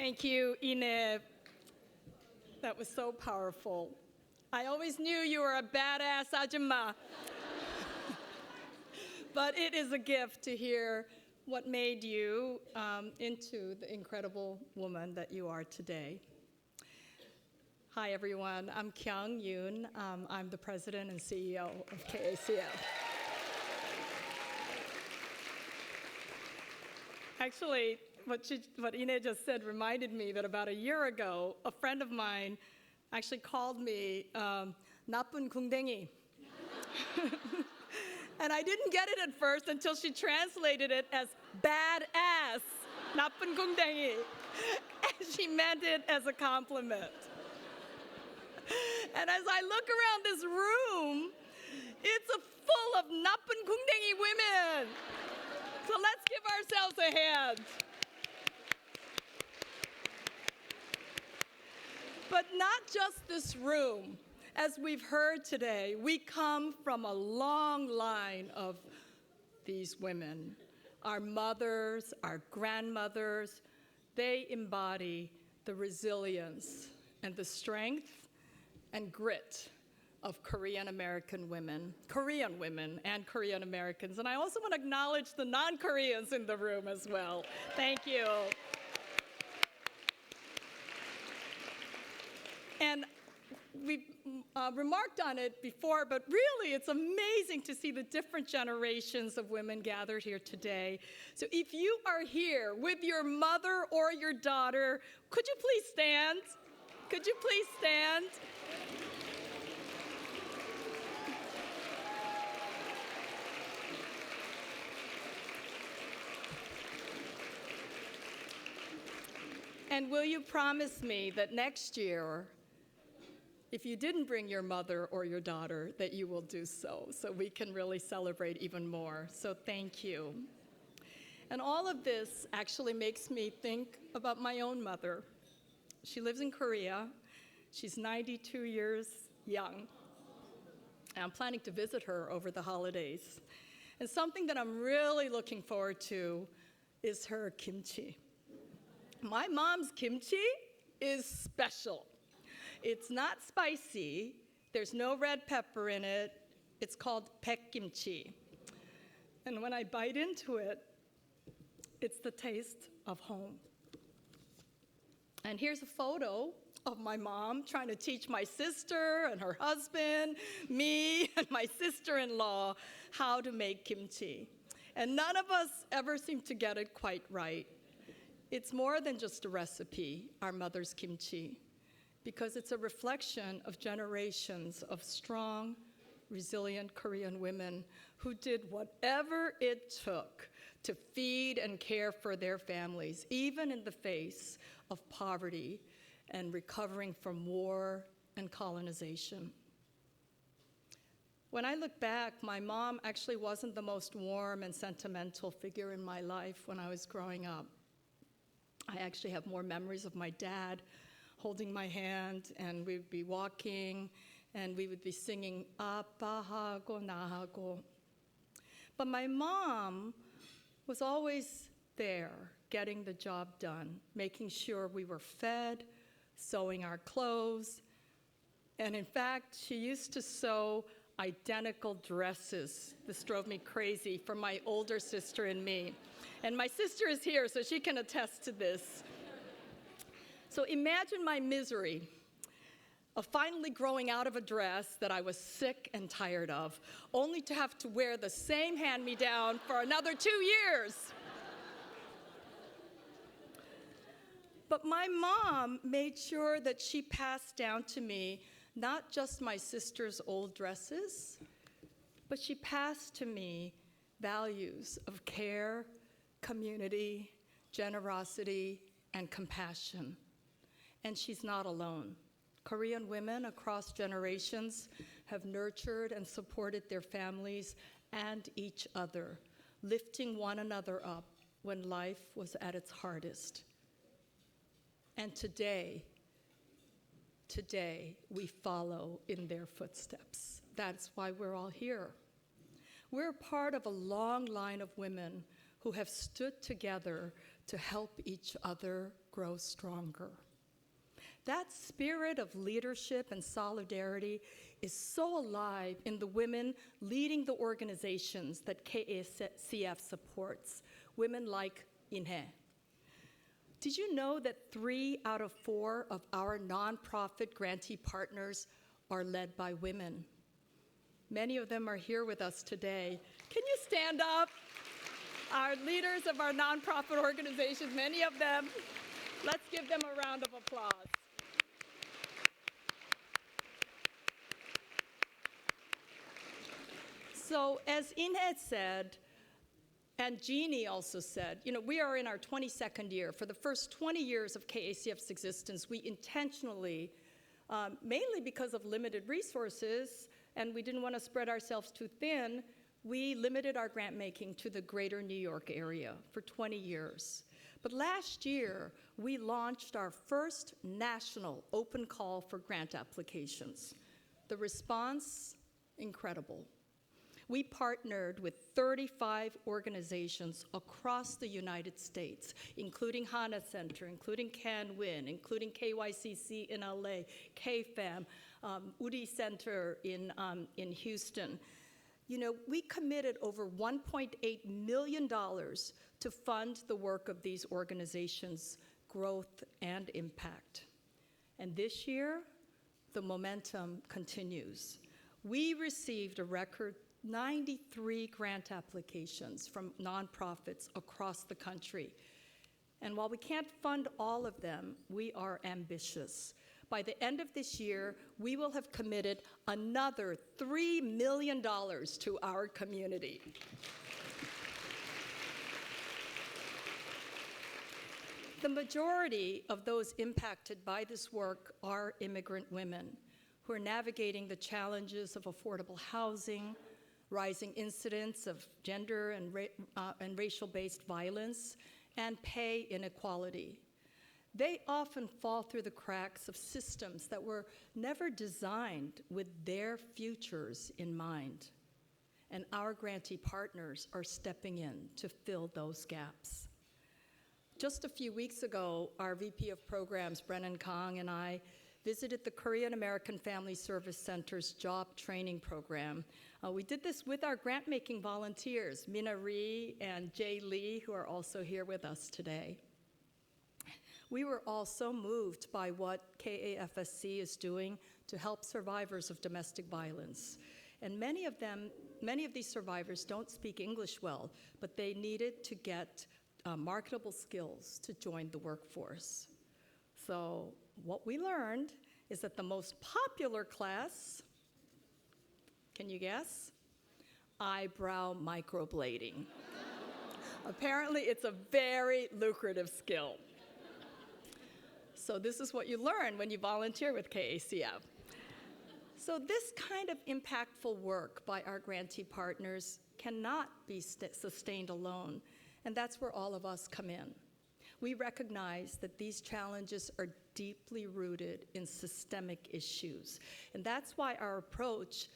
Thank you, Ine. That was so powerful. I always knew you were a badass ajumma. But it is a gift to hear what made you into the incredible woman that you are today. Hi, everyone. I'm Kyung, Yoon. I'm the president and CEO of KACF. Actually, what Ine just said reminded me that about a year ago, a friend of mine actually called me 나쁜 궁뎅이. And I didn't get it at first until she translated it as badass, 나쁜 궁뎅이. And she meant it as a compliment. And as I look around this room, it's full of 나쁜 궁뎅이 women. So let's give ourselves a hand. But not just this room. As we've heard today, we come from a long line of these women. Our mothers, our grandmothers, they embody the resilience and the strength and grit of Korean American women, Korean women and Korean Americans. And I also want to acknowledge the non-Koreans in the room as well. Thank you. And we've remarked on it before, but really it's amazing to see the different generations of women gathered here today. So if you are here with your mother or your daughter, could you please stand? Could you please stand? And will you promise me that next year, if you didn't bring your mother or your daughter, that you will do so we can really celebrate even more. So thank you. And all of this actually makes me think about my own mother. She lives in Korea. She's 92 years young. And I'm planning to visit her over the holidays. And something that I'm really looking forward to is her kimchi. My mom's kimchi is special. It's not spicy. There's no red pepper in it. It's called baekgimchi. And when I bite into it, it's the taste of home. And here's a photo of my mom trying to teach my sister and her husband, me and my sister-in-law how to make kimchi. And none of us ever seem to get it quite right. It's more than just a recipe, our mother's kimchi, because it's a reflection of generations of strong, resilient Korean women who did whatever it took to feed and care for their families, even in the face of poverty and recovering from war and colonization. When I look back, my mom actually wasn't the most warm and sentimental figure in my life when I was growing up. I actually have more memories of my dad holding my hand, and we would be walking, and we would be singing, 아빠하고 나하고. But my mom was always there, getting the job done, making sure we were fed, sewing our clothes. And in fact, she used to sew identical dresses. This drove me crazy for my older sister and me. And my sister is here, so she can attest to this. So imagine my misery of finally growing out of a dress that I was sick and tired of, only to have to wear the same hand-me-down for another 2 years. But my mom made sure that she passed down to me not just my sister's old dresses, but she passed to me values of care, community, generosity, and compassion. And she's not alone. Korean women across generations have nurtured and supported their families and each other, lifting one another up when life was at its hardest. And today, we follow in their footsteps. That's why we're all here. We're part of a long line of women who have stood together to help each other grow stronger. That spirit of leadership and solidarity is so alive in the women leading the organizations that KACF supports, women like Inhe. Did you know that 3 out of 4 of our nonprofit grantee partners are led by women? Many of them are here with us today. Can you stand up? Our leaders of our nonprofit organizations, many of them. Let's give them a round of applause. So as Inhe said, and Jeannie also said, we are in our 22nd year. For the first 20 years of KACF's existence, we intentionally, mainly because of limited resources, and we didn't want to spread ourselves too thin, we limited our grant making to the greater New York area for 20 years. But last year, we launched our first national open call for grant applications. The response, incredible. We partnered with 35 organizations across the United States, including Hana Center, including Can Win, including KYCC in LA, KFAM, Udi Center in Houston. We committed over $1.8 million to fund the work of these organizations' growth and impact. And this year, the momentum continues. We received a record 93 grant applications from nonprofits across the country. And while we can't fund all of them, we are ambitious. By the end of this year, we will have committed another $3 million to our community. The majority of those impacted by this work are immigrant women who are navigating the challenges of affordable housing, rising incidents of gender and racial-based violence, and pay inequality. They often fall through the cracks of systems that were never designed with their futures in mind. And our grantee partners are stepping in to fill those gaps. Just a few weeks ago, our VP of Programs, Brennan Kyung, and I visited the Korean American Family Service Center's job training program. We did this with our grant-making volunteers, Mina Ree and Jay Lee, who are also here with us today. We were also moved by what KAFSC is doing to help survivors of domestic violence. And many of these survivors don't speak English well, but they needed to get marketable skills to join the workforce. So what we learned is that the most popular class, can you guess? Eyebrow microblading. Apparently, it's a very lucrative skill. So this is what you learn when you volunteer with KACF. So this kind of impactful work by our grantee partners cannot be sustained alone, and that's where all of us come in. We recognize that these challenges are deeply rooted in systemic issues, and that's why our approach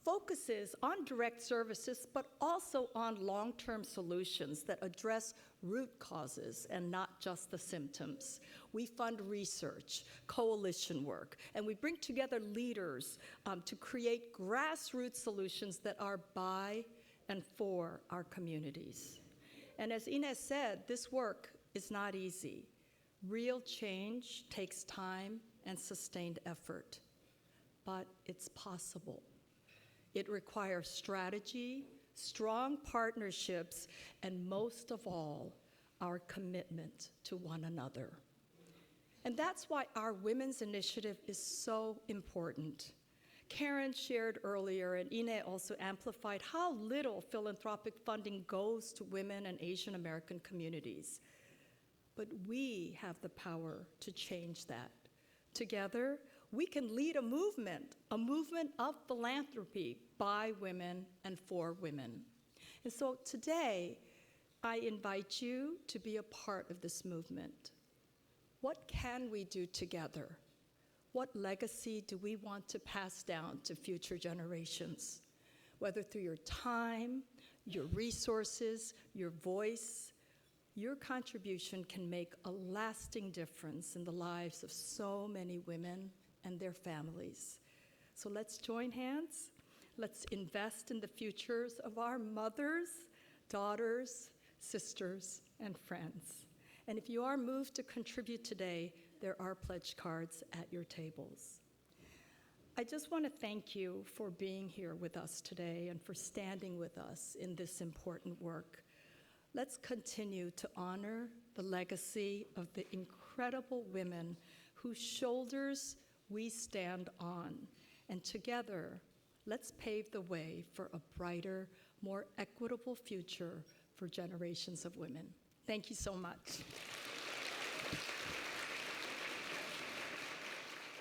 focuses on direct services, but also on long-term solutions that address root causes and not just the symptoms. We fund research, coalition work, and we bring together leaders to create grassroots solutions that are by and for our communities. And as Inez said, this work is not easy. Real change takes time and sustained effort, but it's possible. It requires strategy, strong partnerships, and most of all, our commitment to one another. And that's why our women's initiative is so important. Karen shared earlier, and Ine also amplified how little philanthropic funding goes to women and Asian American communities. But we have the power to change that. Together, we can lead a movement of philanthropy by women and for women. And so today, I invite you to be a part of this movement. What can we do together? What legacy do we want to pass down to future generations? Whether through your time, your resources, your voice, Your contribution can make a lasting difference in the lives of so many women and their families. So let's join hands. Let's invest in the futures of our mothers, daughters, sisters, and friends. And if you are moved to contribute today, there are pledge cards at your tables. I just want to thank you for being here with us today and for standing with us in this important work. Let's continue to honor the legacy of the incredible women whose shoulders we stand on. And together, let's pave the way for a brighter, more equitable future for generations of women. Thank you so much.